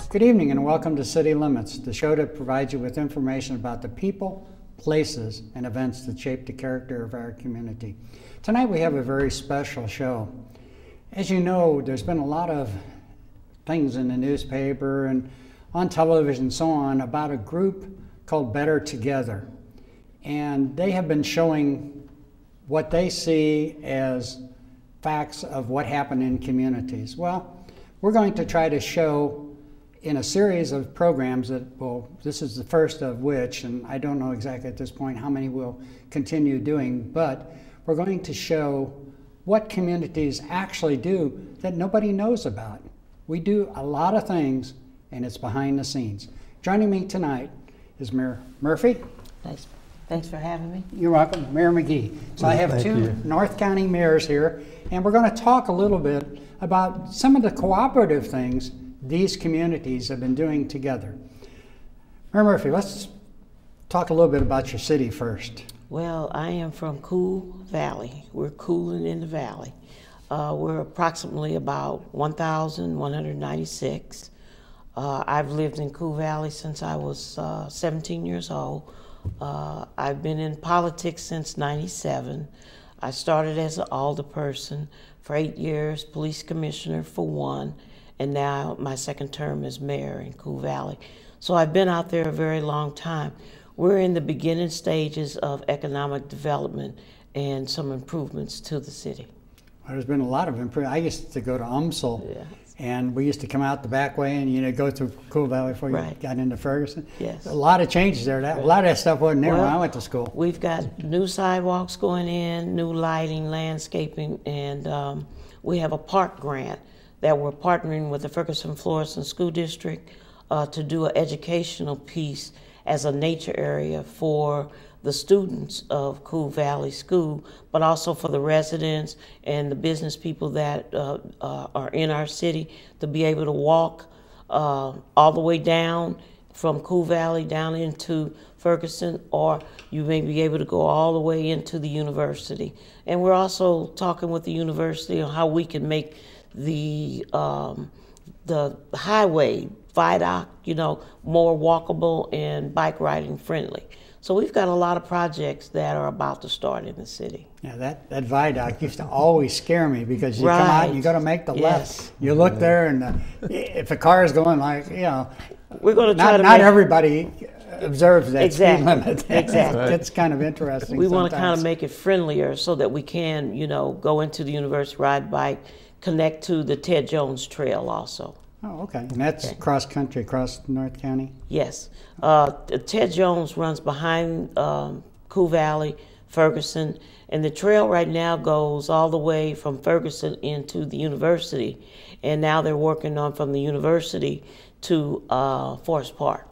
Good evening and welcome to City Limits, the show that provides you with information about the people, places, and events that shape the character of our community. Tonight we have a very special show. As you know, there's been a lot of things in the newspaper and on television and so on about a group called Better Together. And they have been showing what they see as facts of what happened in communities. Well, we're going to try to show in a series of programs that, well, this is the first of which, and I don't know exactly at this point how many we'll continue doing, but we're going to show what communities actually do that nobody knows about. We do a lot of things, and it's behind the scenes. Joining me tonight is Mayor Murphy. Thanks for having me. You're welcome. Mayor McGee. So I have two North County mayors here, and we're going to talk a little bit about some of the cooperative things these communities have been doing together. Mayor Murphy, let's talk a little bit about your city first. Well, I am from Cool Valley. We're cooling in the valley. We're approximately about 1,196. I've lived in Cool Valley since I was 17 years old. I've been in politics since '97. I started as an alderperson for 8 years, police commissioner for 1, and now my second term as mayor in Cool Valley. So I've been out there a very long time. We're in the beginning stages of economic development and some improvements to the city. Well, there's been a lot of improvement. I used to go to UMSL, and we used to come out the back way and go through Cool Valley before you got into Ferguson. Yes. A lot of changes there. A lot of that stuff wasn't there when I went to school. We've got new sidewalks going in, new lighting, landscaping, and we have a park grant that we're partnering with the Ferguson-Florissant School District to do an educational piece as a nature area for the students of Cool Valley School, but also for the residents and the business people that are in our city to be able to walk all the way down from Cool Valley down into Ferguson, or you may be able to go all the way into the university. And we're also talking with the university on how we can make the highway, viaduct, more walkable and bike riding friendly. So we've got a lot of projects that are about to start in the city. Yeah, that viaduct used to always scare me because you come out and you got to make the left. You look there, and if a car is going we're going to try to not everybody observes that speed limit. Exactly. It's kind of interesting. We want to kind of make it friendlier so that we can, go into the university, ride bike, connect to the Ted Jones Trail also. Oh, okay. And that's cross country, across North County? Yes. Ted Jones runs behind Cool Valley, Ferguson, and the trail right now goes all the way from Ferguson into the university, and now they're working on from the university to Forest Park.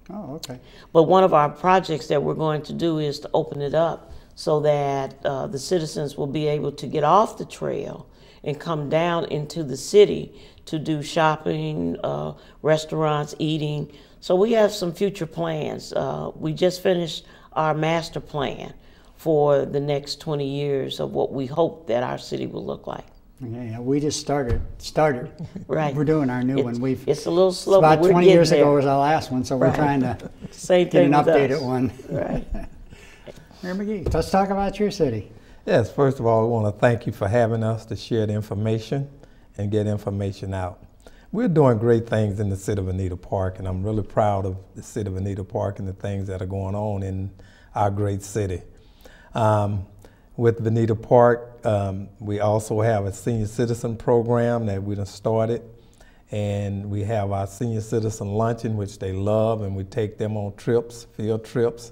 Oh, okay. But one of our projects that we're going to do is to open it up so that the citizens will be able to get off the trail and come down into the city to do shopping, restaurants, eating. So we have some future plans. We just finished our master plan for the next 20 years of what we hope that our city will look like. Yeah, we just started. Right. We're doing our new one. It's a little slow, about but we're 20 years there. ago was our last one, so we're trying to Same get an thing with updated us. one. Right. Mayor McGee, let's talk about your city. Yes, first of all, I want to thank you for having us to share the information and get information out. We're doing great things in the city of Anita Park, and I'm really proud of the city of Anita Park and the things that are going on in our great city. With Anita Park, we also have a senior citizen program that we done started, and we have our senior citizen luncheon, which they love, and we take them on trips, field trips.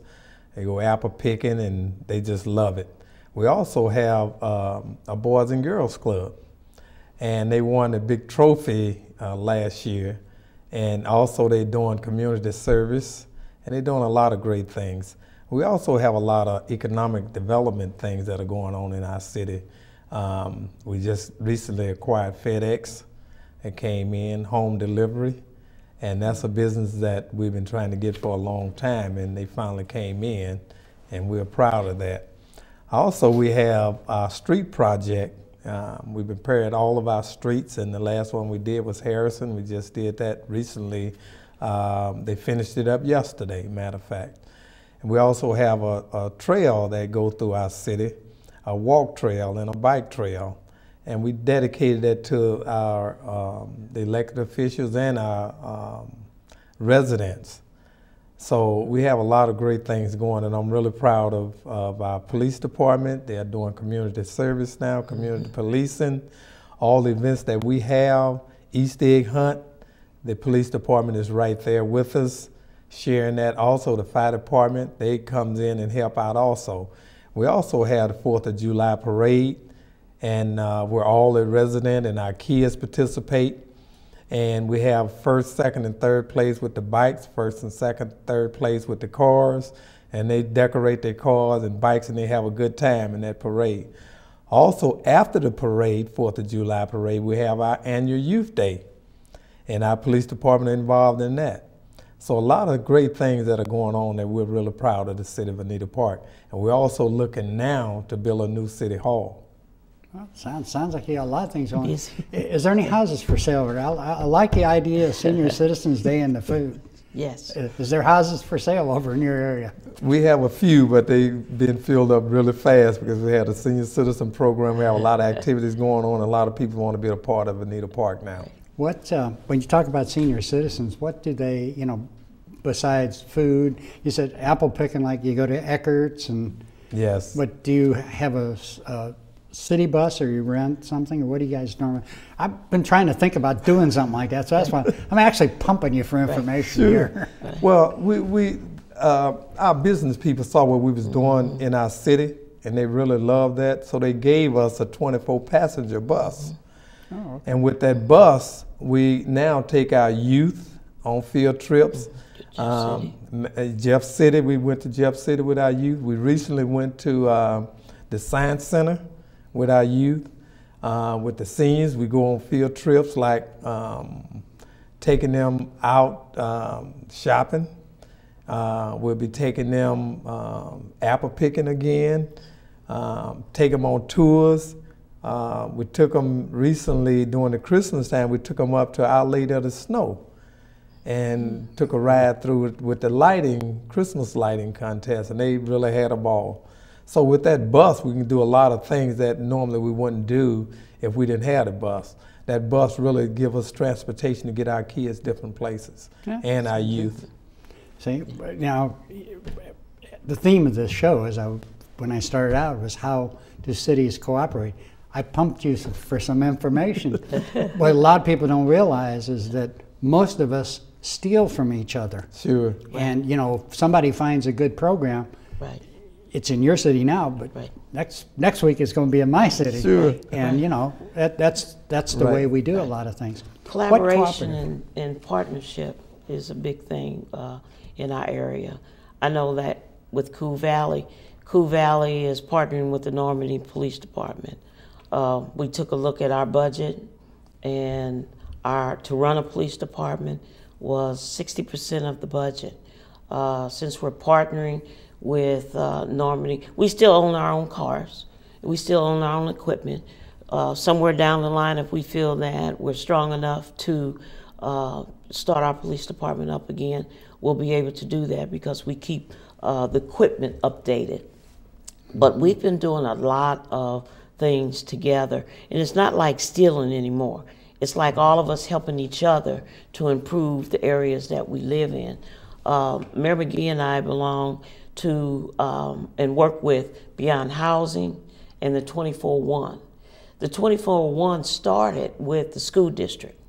They go apple picking, and they just love it. We also have a Boys and Girls Club, and they won a big trophy last year, and also they're doing community service, and they're doing a lot of great things. We also have a lot of economic development things that are going on in our city. We just recently acquired FedEx. It came in, home delivery, and that's a business that we've been trying to get for a long time, and they finally came in, and we're proud of that. Also, we have our street project We've repaired all of our streets, and the last one we did was Harrison. We just did that recently. They finished it up yesterday, matter of fact. And we also have a trail that goes through our city, a walk trail and a bike trail. And we dedicated that to our the elected officials and our residents. So we have a lot of great things going, and I'm really proud of our police department. They are doing community service now, community policing, all the events that we have, Easter egg hunt. The police department is right there with us, sharing that. Also, the fire department, they comes in and help out also. We also have the 4th of July parade, and where all the residents and our kids participate. And we have first, second, and third place with the bikes, first and second, third place with the cars, and they decorate their cars and bikes, and they have a good time in that parade. Also, after the parade, 4th of July parade, we have our annual Youth Day, and our police department is involved in that. So a lot of great things that are going on that we're really proud of the city of Anita Park. And we're also looking now to build a new city hall. Well, sounds like you got a lot of things going on. Is there any houses for sale? I like the idea of Senior Citizens Day and the food. Yes. Is there houses for sale over in your area? We have a few, but they've been filled up really fast because we had a senior citizen program. We have a lot of activities going on. A lot of people want to be a part of Anita Park now. What, when you talk about senior citizens, what do they, besides food? You said apple picking, like you go to Eckert's and. Yes. But do you have a city bus, or you rent something, or what do you guys normally? I've been trying to think about doing something like that, so that's why I'm actually pumping you for information here. Well, our business people saw what we was doing in our city, and they really loved that, so they gave us a 24-passenger bus. Oh, okay. And with that bus, we now take our youth on field trips. Jeff City, we went to Jeff City with our youth. We recently went to the Science Center with our youth. With the seniors, we go on field trips like taking them out shopping. We'll be taking them apple picking again, take them on tours. We took them recently during the Christmas time, we took them up to Our Lady of the Snow and took a ride through it with the Christmas lighting contest, and they really had a ball. So with that bus, we can do a lot of things that normally we wouldn't do if we didn't have a bus. That bus really gives us transportation to get our kids different places, and our youth. See, now, the theme of this show, when I started out, was how do cities cooperate? I pumped you for some information. What a lot of people don't realize is that most of us steal from each other. Sure. And, if somebody finds a good program, right. It's in your city now, but right. next week it's going to be in my city. Sure. And that's the way we do a lot of things. Collaboration and partnership is a big thing in our area. I know that with Cool Valley is partnering with the Normandy Police Department. We took a look at our budget, and to run a police department was 60% of the budget. Since we're partnering with Normandy, we still own our own cars. We still own our own equipment. Somewhere down the line, if we feel that we're strong enough to start our police department up again, we'll be able to do that because we keep the equipment updated. But we've been doing a lot of things together, and it's not like stealing anymore. It's like all of us helping each other to improve the areas that we live in. Mayor McGee and I belong to and work with Beyond Housing and the 24-1. The 24-1 started with the school district,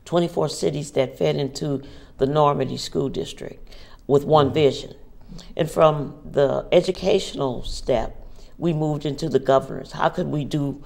24 cities that fed into the Normandy School District with one vision. And from the educational step, we moved into the governance. How could we do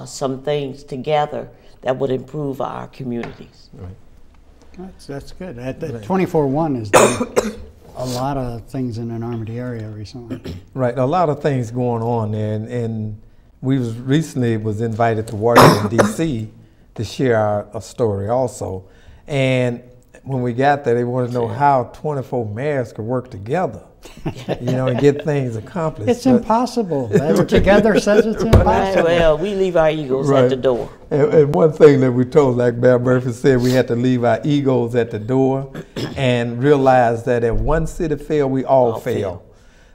some things together that would improve our communities? Right. That's good. 24-1 has done a lot of things in the Normandy area recently. Right, a lot of things going on there, and we recently was invited to Washington, D.C. to share our story also. And when we got there, they wanted to know how 24 mayors could work together. and get things accomplished. It's impossible. Together says it's impossible. Well, we leave our egos at the door. And one thing that we told, like Mayor Murphy said, we had to leave our egos at the door and realize that if one city failed, we all fail.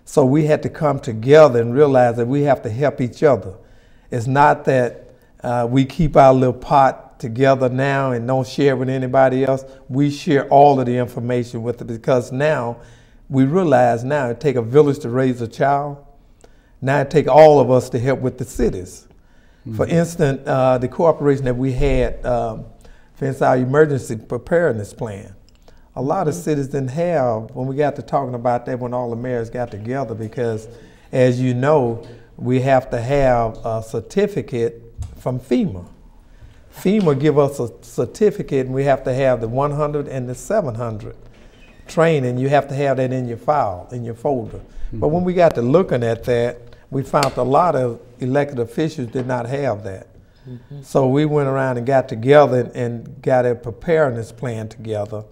So we had to come together and realize that we have to help each other. It's not that we keep our little pot together now and don't share with anybody else. We share all of the information with it, because now we realize now it takes a village to raise a child. Now it takes all of us to help with the cities. Mm-hmm. For instance, the cooperation that we had, for instance, our emergency preparedness plan. A lot of cities didn't have, when we got to talking about that, when all the mayors got together, because as you know, we have to have a certificate from FEMA. FEMA give us a certificate, and we have to have the 100 and the 700 training. You have to have that in your file, in your folder. Mm-hmm. But when we got to looking at that, we found a lot of elected officials did not have that. Mm-hmm. So we went around and got together and got a preparedness plan together.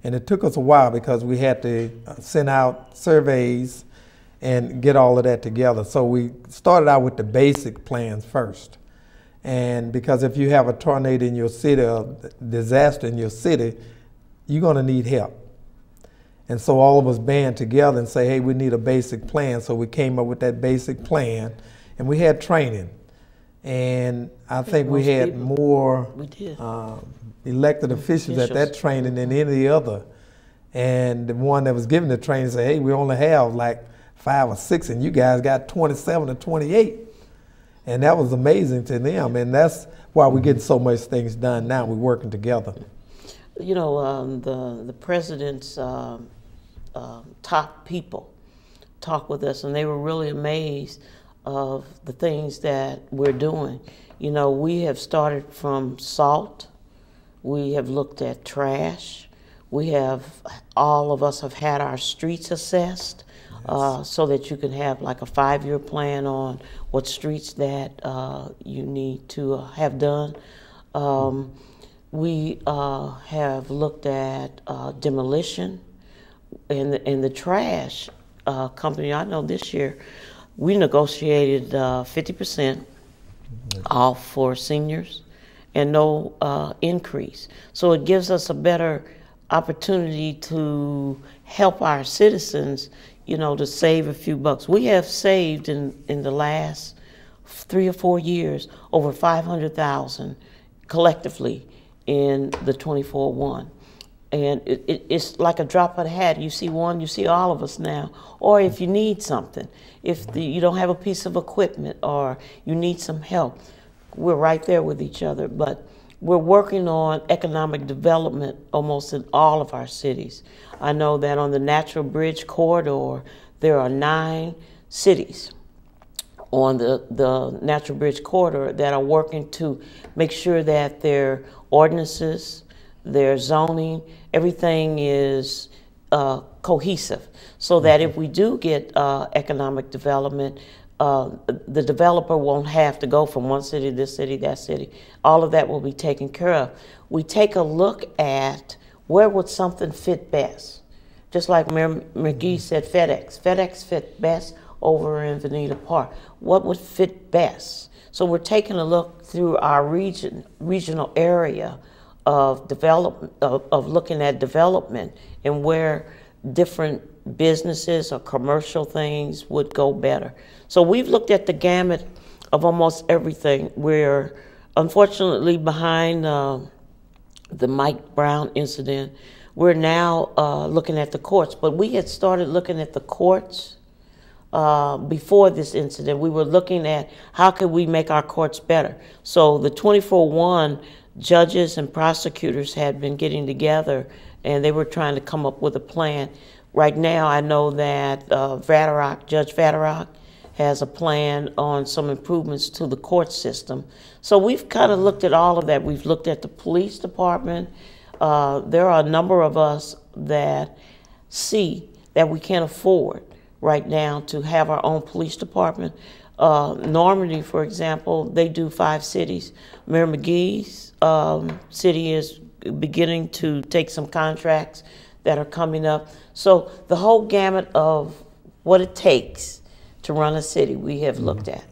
And it took us a while because we had to send out surveys and get all of that together. So we started out with the basic plans first. And because if you have a tornado in your city, a disaster in your city, you're gonna need help. And so all of us band together and say, hey, we need a basic plan. So we came up with that basic plan, and we had training. And I think we had more elected officials at that training than any other. And the one that was giving the training said, hey, we only have like 5 or 6, and you guys got 27 or 28. And that was amazing to them. And that's why we're getting so much things done now. We're working together. You know, the president's top people talked with us, and they were really amazed of the things that we're doing. You know, we have started from salt. We have looked at trash. We have, all of us have had our streets assessed, so that you can have like a 5-year plan on what streets that you need to have done. We have looked at demolition and the trash company. I know this year we negotiated 50% off for seniors and no increase. So it gives us a better opportunity to help our citizens, you know, to save a few bucks. We have saved in the last 3 or 4 years over $500,000 collectively in the 24-1. And it's like a drop of the hat. You see one, you see all of us now. Or if you need something, if you don't have a piece of equipment or you need some help, we're right there with each other. But we're working on economic development almost in all of our cities. I know that on the Natural Bridge Corridor, there are 9 cities on the Natural Bridge Corridor that are working to make sure that their ordinances, their zoning, everything is cohesive, so that if we do get economic development, the developer won't have to go from one city to this city, that city. All of that will be taken care of. We take a look at where would something fit best. Just like Mayor McGee said, FedEx. FedEx fit best over in Veneta Park. What would fit best? So we're taking a look through our regional area of development, of looking at development and where different businesses or commercial things would go better. So we've looked at the gamut of almost everything. We're unfortunately behind the Mike Brown incident. We're now looking at the courts, but we had started looking at the courts before this incident. We were looking at how could we make our courts better. So the 24-1 judges and prosecutors had been getting together, and they were trying to come up with a plan. Right now, I know that Judge Vatterach has a plan on some improvements to the court system. So we've kind of looked at all of that. We've looked at the police department. There are a number of us that see that we can't afford right now to have our own police department. Normandy, for example, they do 5 cities. Mayor McGee's city is beginning to take some contracts that are coming up. So the whole gamut of what it takes to run a city, we have looked at.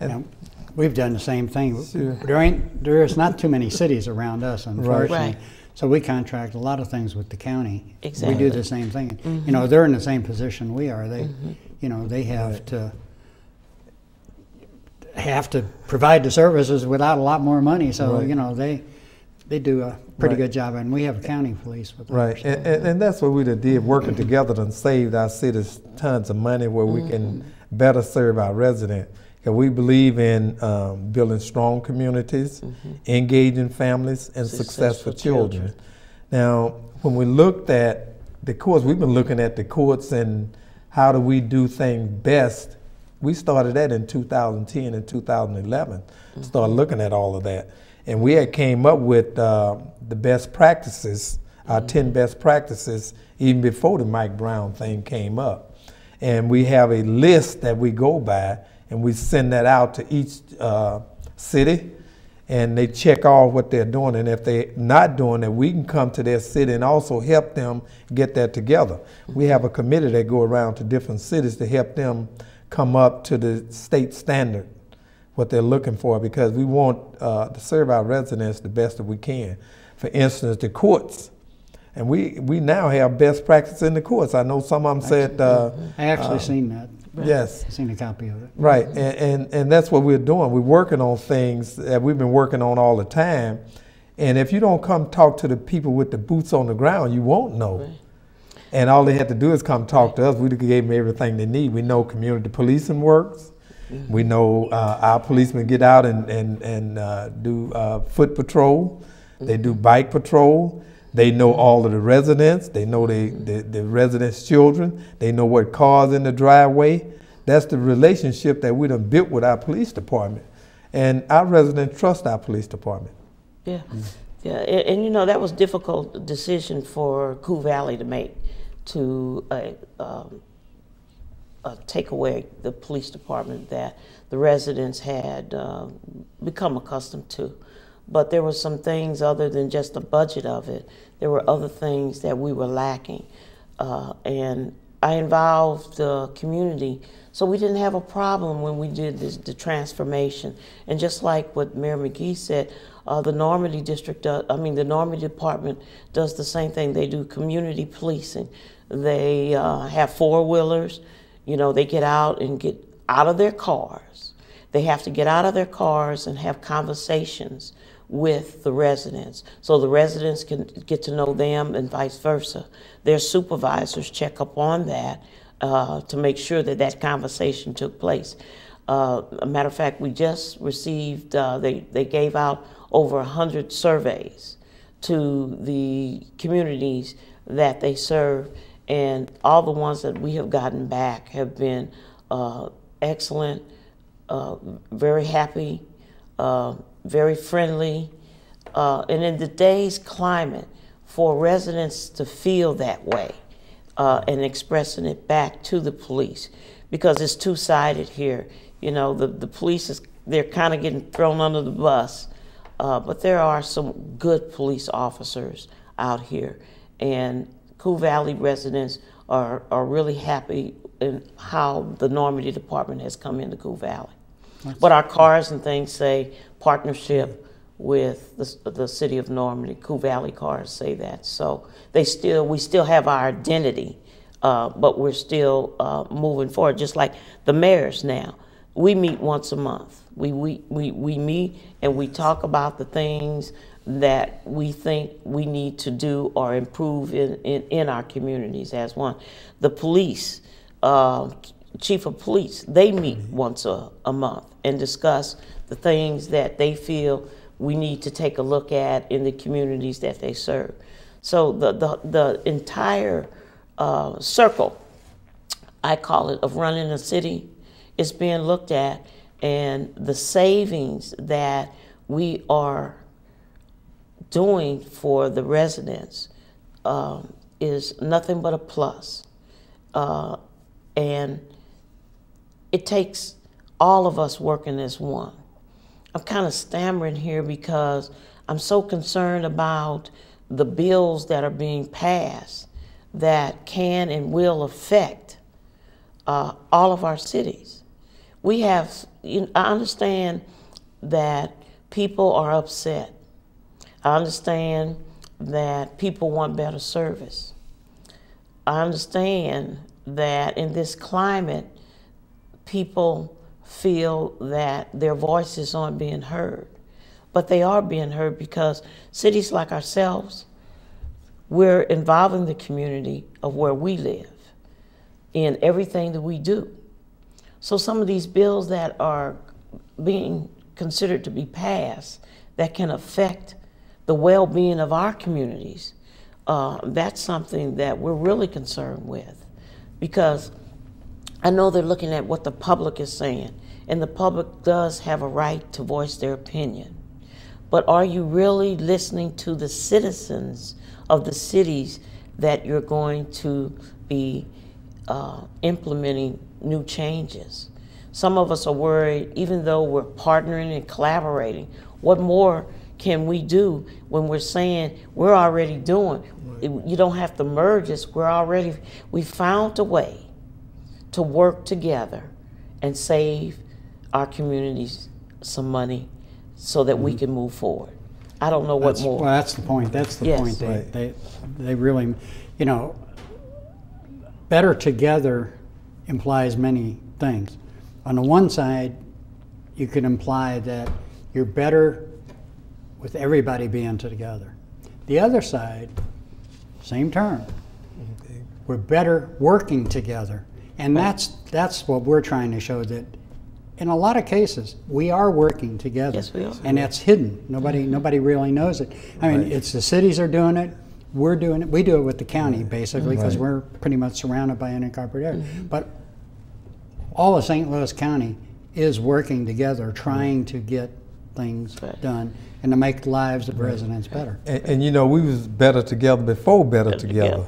And we've done the same thing. Sure. There is not too many cities around us, unfortunately. Right. So we contract a lot of things with the county. Exactly. We do the same thing. You know, they're in the same position we are. They, you know, they have to provide the services without a lot more money. So Right. you know, they do a pretty Right. good job, and we have county police with Right, ours. and that's what we did, working together and saved our cities tons of money where we can better serve our residents. Because we believe in building strong communities, engaging families, and successful children. Now, when we looked at the courts, we've been looking at the courts and how do we do things best. We started that in 2010 and 2011, started looking at all of that. And we had came up with the best practices, our 10 best practices, even before the Mike Brown thing came up. And we have a list that we go by, and we send that out to each city, and they check off what they're doing. And if they're not doing it, we can come to their city and also help them get that together. We have a committee that go around to different cities to help them come up to the state standard, what they're looking for, because we want to serve our residents the best that we can. For instance, the courts. And we now have best practice in the courts. I know some of them said... I actually seen that. Yes. I've seen a copy of it. Right, and that's what we're doing. We're working on things that we've been working on all the time. And if you don't come talk to the people with the boots on the ground, you won't know. Right. And all they have to do is come talk to us. We gave them everything they need. We know community policing works. We know our policemen get out and do foot patrol. They do bike patrol. They know all of the residents. They know the residents' children. They know what cars in the driveway. That's the relationship that we done built with our police department. And our residents trust our police department. Yeah, yeah, and you know, that was a difficult decision for Coo Valley to make, to take away the police department that the residents had become accustomed to. But there were some things other than just the budget of it. There were other things that we were lacking. And I involved the community, so we didn't have a problem when we did the transformation. And just like what Mayor McGee said, the Normandy the Normandy Department does the same thing. They do community policing. They have four-wheelers. You know, they get out and get out of their cars. They have to get out of their cars and have conversations with the residents, so the residents can get to know them and vice versa. Their supervisors check up on that to make sure that that conversation took place. A matter of fact, we just received, they gave out over 100 surveys to the communities that they serve, and all the ones that we have gotten back have been excellent, very happy, very friendly, and in today's climate, for residents to feel that way and expressing it back to the police, because it's two-sided here. You know, the police they're kind of getting thrown under the bus, but there are some good police officers out here, and Coo Valley residents are really happy in how the Normandy Department has come into Coo Valley. But our cards and things say partnership with the city of Normandy. Coo Valley cars say that. So we still have our identity, but we're still moving forward. Just like the mayors now, we meet once a month. We meet and we talk about the things that we think we need to do or improve in our communities as one. The police, chief of police, they meet once a month and discuss the things that they feel we need to take a look at in the communities that they serve. So the entire circle, I call it, of running a city is being looked at, and the savings that we are doing for the residents is nothing but a plus. And it takes all of us working as one. I'm kind of stammering here because I'm so concerned about the bills that are being passed that can and will affect all of our cities. We have, I understand that people are upset. I understand that people want better service. I understand that in this climate, people feel that their voices aren't being heard. But they are being heard because cities like ourselves, we're involving the community of where we live in everything that we do. So some of these bills that are being considered to be passed that can affect the well-being of our communities, that's something that we're really concerned with, because I know they're looking at what the public is saying, and the public does have a right to voice their opinion. But are you really listening to the citizens of the cities that you're going to be implementing new changes? Some of us are worried, even though we're partnering and collaborating, what more can we do when we're saying we're already doing? You don't have to merge us. We found a way to work together and save our communities some money so that we can move forward. I don't know what more. Well, that's the point. That's the point. They really, better together implies many things. On the one side, you could imply that you're better with everybody being together. The other side, same term, we're better working together. And that's what we're trying to show, that in a lot of cases, we are working together. Yes, we are. And that's hidden. Nobody really knows it. I mean, it's the cities are doing it. We're doing it. We do it with the county, basically, because we're pretty much surrounded by unincorporated area. But all of St. Louis County is working together, trying to get things done and to make the lives of residents better. And we was better together before better together.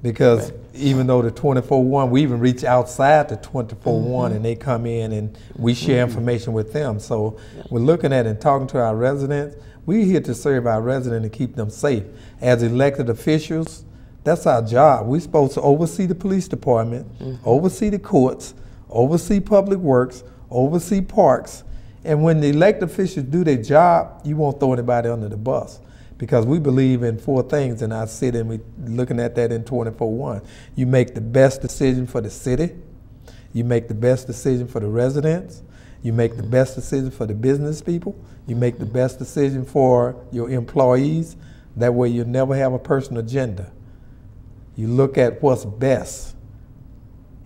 Because even though the 24-1, we even reach outside the 24-1 and they come in and we share information with them. So we're looking at and talking to our residents. We're here to serve our residents and keep them safe. As elected officials, that's our job. We're supposed to oversee the police department, oversee the courts, oversee public works, oversee parks. And when the elected officials do their job, you won't throw anybody under the bus. Because we believe in 4 things in our city, and we're looking at that in 24-1. You make the best decision for the city. You make the best decision for the residents. You make the best decision for the business people. You make the best decision for your employees. That way you never have a personal agenda. You look at what's best.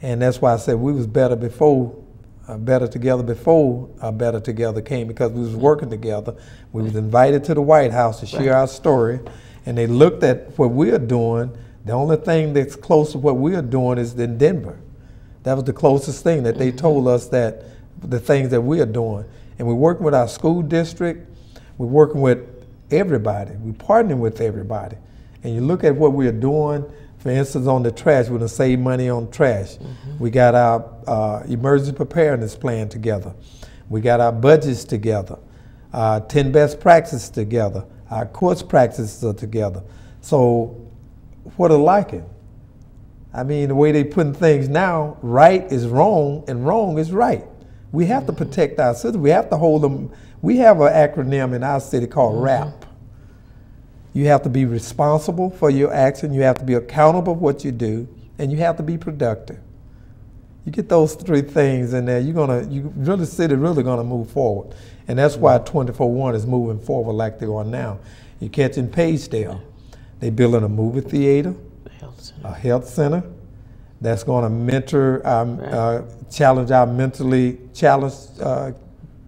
And that's why I said we was better before Better Together before Better Together came, because we was working together. We was invited to the White House to share our story, and they looked at what we are doing. The only thing that's close to what we are doing is in Denver. That was the closest thing that they told us, that the things that we are doing. And we're working with our school district. We're working with everybody. We're partnering with everybody. And you look at what we are doing. For instance, on the trash, we're going to save money on trash. We got our emergency preparedness plan together. We got our budgets together. 10 best practices together. Our courts practices are together. So what are liking? I mean, the way they putting things now, right is wrong and wrong is right. We have to protect our citizens. We have to hold them. We have an acronym in our city called RAP. You have to be responsible for your action, you have to be accountable for what you do, and you have to be productive. You get those 3 things in there, the city really gonna move forward. And that's why 24-1 is moving forward like they are now. You're catching Paysdale. They building a movie theater, a health center that's gonna mentor, challenge our mentally challenged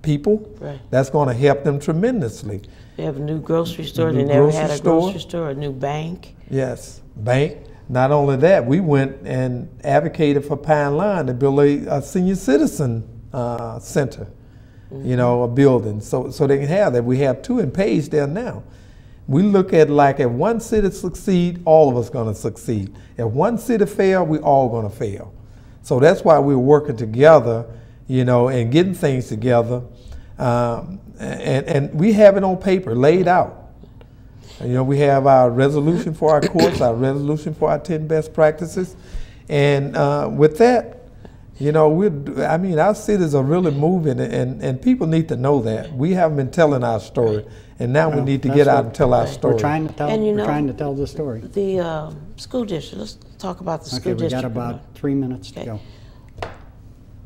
people. That's gonna help them tremendously. They have a new grocery store. They never had a grocery store, a new bank. Yes, bank. Not only that, we went and advocated for Pine Line to build a senior citizen center, a building, so they can have that. We have 2 in Paysdale now. We look at like if one city succeed, all of us gonna succeed. If one city fail, we all gonna fail. So that's why we're working together, and getting things together. And we have it on paper, laid out. You know, we have our resolution for our course, our resolution for our 10 best practices. And with that, you know, I mean, our cities are really moving, and people need to know that. We haven't been telling our story, and now we need to get out and tell our story. We're trying to tell, And you know, we're trying to tell the story. The school district, let's talk about the school Okay, we district. got about 3 minutes to go.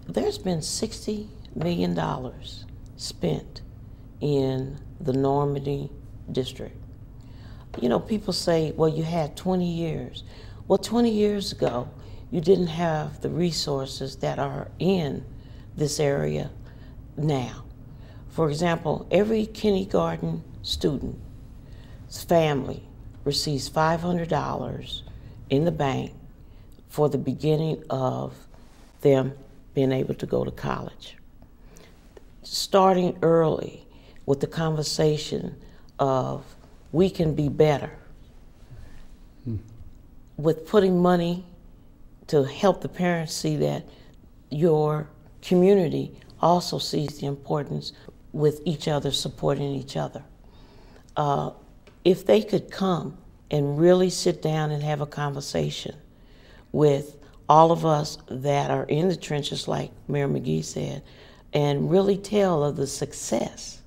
There's been $60 million spent in the Normandy district. You know, people say, well, you had 20 years. Well, 20 years ago, you didn't have the resources that are in this area now. For example, every kindergarten student's family receives $500 in the bank for the beginning of them being able to go to college. Starting early with the conversation of we can be better, with putting money to help the parents see that your community also sees the importance with each other supporting each other. If they could come and really sit down and have a conversation with all of us that are in the trenches, like Mayor McGee said, and really tell of the success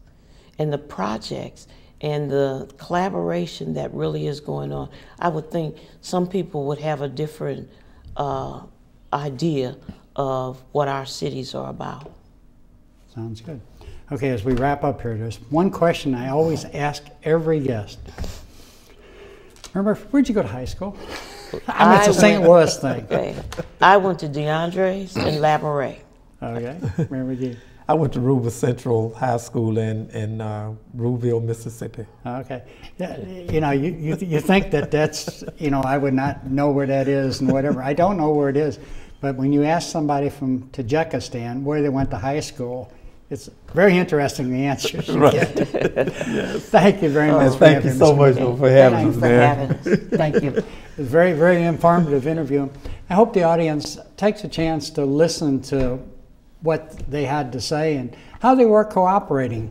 and the projects and the collaboration that really is going on, I would think some people would have a different idea of what our cities are about. Sounds good. Okay, as we wrap up here, there's one question I always ask every guest. Remember, where'd you go to high school? I mean, it's a St. Louis thing. Okay. I went to DeAndre's and Labouré. Okay, Mayor McGee. I went to Ruber Central High School in Rouville, Mississippi. Okay, yeah, you know, you think that's, you know, I would not know where that is and whatever. I don't know where it is, but when you ask somebody from Tajikistan where they went to high school, it's very interesting the answers you get. Yes. Thank you very much. Thank you so much for having us, Thank you for having us. Thank you. It was a very, very informative interview. I hope the audience takes a chance to listen to what they had to say and how they were cooperating.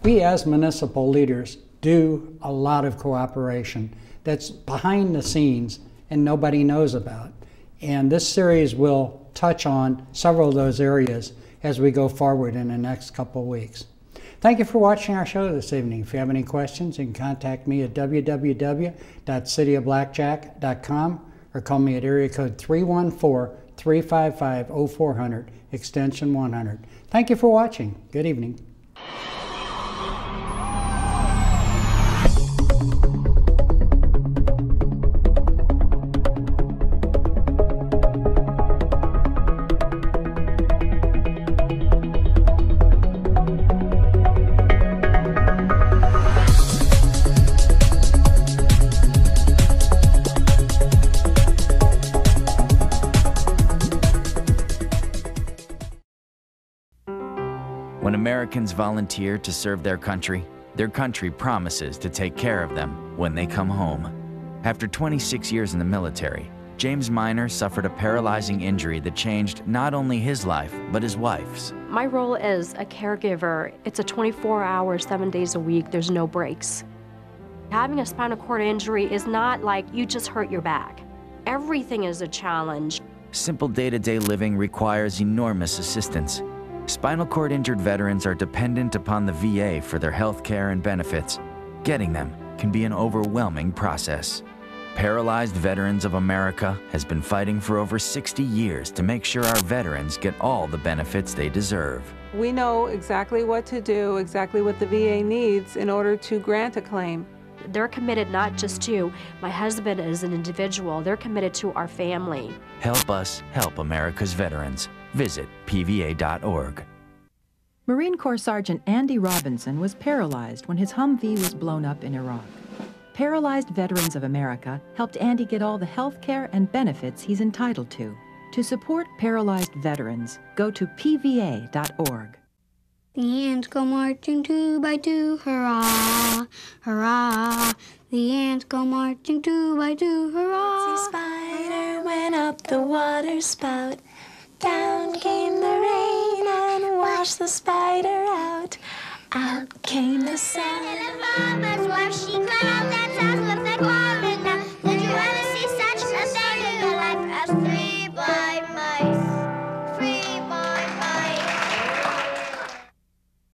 We as municipal leaders do a lot of cooperation that's behind the scenes and nobody knows about. And this series will touch on several of those areas as we go forward in the next couple of weeks. Thank you for watching our show this evening. If you have any questions, you can contact me at www.cityofblackjack.com or call me at area code 314-355-0400, extension 100. Thank you for watching. Good evening. When Americans volunteer to serve their country promises to take care of them when they come home. After 26 years in the military, James Miner suffered a paralyzing injury that changed not only his life, but his wife's. My role as a caregiver, it's a 24-hour, 7 days a week, there's no breaks. Having a spinal cord injury is not like you just hurt your back. Everything is a challenge. Simple day-to-day living requires enormous assistance. Spinal cord injured veterans are dependent upon the VA for their health care and benefits. Getting them can be an overwhelming process. Paralyzed Veterans of America has been fighting for over 60 years to make sure our veterans get all the benefits they deserve. We know exactly what to do, exactly what the VA needs in order to grant a claim. They're committed not just to my husband as an individual, they're committed to our family. Help us help America's veterans. Visit pva.org. Marine Corps Sergeant Andy Robinson was paralyzed when his Humvee was blown up in Iraq. Paralyzed Veterans of America helped Andy get all the health care and benefits he's entitled to. To support paralyzed veterans, go to pva.org. The ants go marching 2 by 2, hurrah, hurrah. The ants go marching 2 by 2, hurrah. The spider went up the water spout. Down came the rain and washed the spider out. Out came the sun. And the farmer's wife, she cried.